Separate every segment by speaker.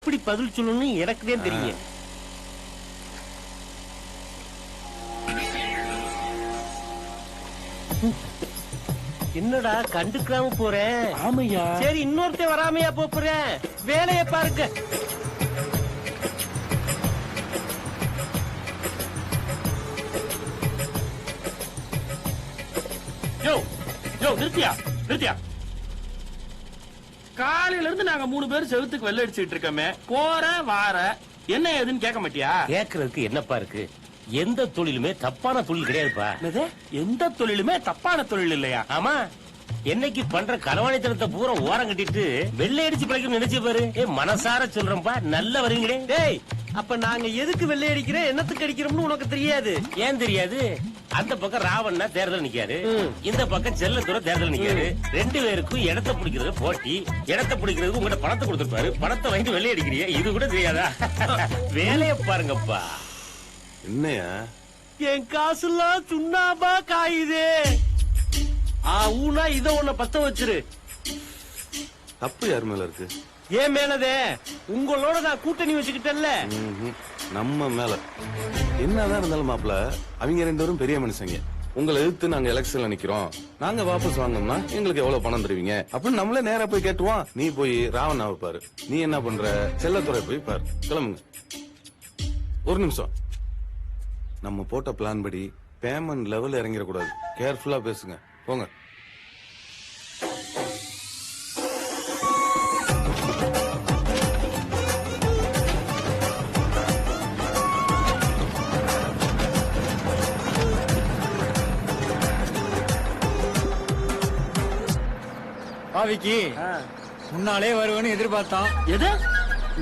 Speaker 1: எப்படி பதில் சொல்லணும்னு எனக்கு தான் தெரியும். என்னடா கண்டுக்காம போறேன்?
Speaker 2: ஆமையா.
Speaker 1: சரி, இன்னொருத்தன் வராமையா போறேன். வேலையை பாருங்க.
Speaker 2: யோ யோ நிறுத்தியா நிறுத்தியா. காலையில இருந்து நாங்க 3 பேரும் செவுத்துக்கு வெள்ள அடிச்சுட்டு இருக்கோமே, போற வார என்ன ஏதுன்னு கேட்க மாட்டியா?
Speaker 1: கேக்குறதுக்கு என்னப்பா இருக்கு? எந்த தொழிலுமே தப்பான தொழில் கிடையாதுப்பா.
Speaker 2: என்னது? எந்த தொழிலுமே தப்பான தொழில் இல்லையா?
Speaker 1: ஆமா, என்னைக்கு பண்ற களவாணித்தனத்தை பூரா ஓரம் கட்டிட்டு வெள்ளை அடிச்சு பிழைக்கணும் நினைச்சு பாரு. மனசார சொல்றேன்பா, நல்ல வரீங்களே. டேய், அப்ப நாங்க எதுக்கு வெள்ளை அடிக்கிறோம், என்னத்துக்கு அடிக்கிறோம்னு உனக்கு தெரியாது. ஏன் தெரியாது? அந்த பக்கம் ராவண்ணா தேர்தல் நிக்காரு, இந்த பக்கம் செல்லத்துறை தேர்தல் நிக்காரு. 2 பேருக்கும் இடத்த பிடிக்கிறது போட்டி. இடத்த பிடிக்கிறதுக்கு உங்ககிட்ட பணத்தை கொடுத்துருப்பாரு, பணத்தை வாங்கிட்டு வெள்ளை அடிக்கிறீங்க. இது கூட தெரியாதா? வேலைய பாருங்கப்பா.
Speaker 3: என்னையா
Speaker 1: என் காசுலாம் சுண்ணாம்பா காயுது. ஊனா இத உன்னை பத்த வச்சிரு.
Speaker 3: தப்பு யார் மேல இருக்கு?
Speaker 1: ஏன் மேலதே? உங்களோட நான் கூட்டணி வச்சுக்கிட்டேன்ல.
Speaker 3: நம்ம மேல என்னதான் இருந்தாலும் மாப்பிள, அவங்க 2 பேரும் பெரிய மனுஷங்க. உங்களை எதிர்த்து நாங்க எலெக்ஷன்ல நிக்கிறோம், நாங்க வாபஸ் வாங்கணும்னா எங்களுக்கு எவ்வளவு பணம் தருவீங்க அப்படின்னு நம்மளே நேரா போய் கேட்டுவான். நீ போய் ராவணாவை பாரு, நீ என்ன பண்ற செல்லத்துறை போய் பாரு. கிளம்புங்க. ஒரு நிமிஷம். நம்ம போட்ட பிளான் படி பேமெண்ட் லெவல் இறங்கிடக்கூடாது. கேர்ஃபுல்லா பேசுங்க. போங்க.
Speaker 4: பாவிக்கு முன்னாலே வருவேன்னு எதிர்பார்த்தோம்.
Speaker 2: எது?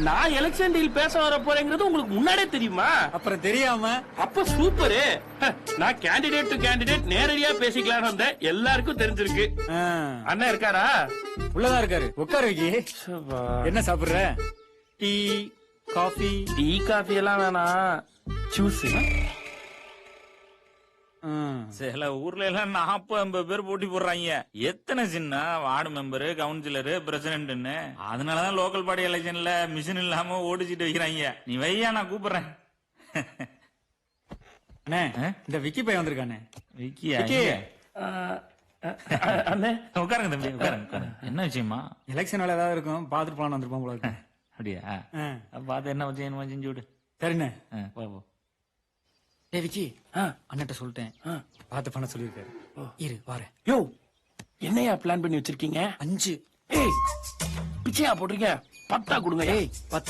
Speaker 2: நான் எலெக்ஷன் டீல் பேச வர போறேங்கிறது உங்களுக்கு முன்னாடியே தெரியுமா?
Speaker 4: அப்புறம் தெரியாம
Speaker 2: அப்ப சூப்பரு. நான் கேண்டிடேட் டு கேண்டிடேட் நேரடியா பேசிக்கலாம்னு வந்தேன். எல்லாருக்கும் தெரிஞ்சிருக்கு. அண்ணா இருக்காரா?
Speaker 4: உள்ளதான் இருக்காரு. உட்கார விக்கி. என்ன சாப்பிடுற? Tea, coffee?
Speaker 2: டீ காஃபி எல்லாம் வேணாம், ஜூஸ்.
Speaker 5: சில ஊர்ல எல்லாம் 40-50 பேர் போட்டி போடுறாங்க. எத்தனை சின்ன வார்டு மெம்பரு, கவுன்சிலரு, பிரசிடென்ட்னு. அதனாலதான் லோக்கல் பாடி எலெக்ஷன்ல மிஷின் இல்லாம ஓடிச்சிட்டு வைக்கிறாங்க. நீ வையா, நான் கூப்பிடுறேன்.
Speaker 4: அண்ணே, இந்த விக்கி பையன் வந்திருக்கானே.
Speaker 5: விக்கியா?
Speaker 4: விக்கி.
Speaker 2: அண்ணே
Speaker 5: உட்காருங்க தம்பி, உட்காருங்க. என்ன விஷயமா?
Speaker 4: எலெக்ஷன் வேலை ஏதாவது இருக்கும், பாத்துட்டு போலான்னு வந்திருப்பான் போல இருக்கு.
Speaker 5: அப்படியா? பார்த்து என்ன செய்யணுமா செஞ்சு விடு.
Speaker 4: சரிண்ணே.
Speaker 5: போ.
Speaker 4: ஏ விக்கி, அண்ணன்ட்ட சொல்லிட்டேன், பாத்து பண்ண சொல்லிருக்காரு. இரு வாரேன்.
Speaker 2: யோ, என்னையா பிளான் பண்ணி வச்சிருக்கீங்க?
Speaker 4: 5.
Speaker 2: ஏய், பிச்சையா போடுறீங்க? 10 கொடுங்க.
Speaker 4: ஏய், 10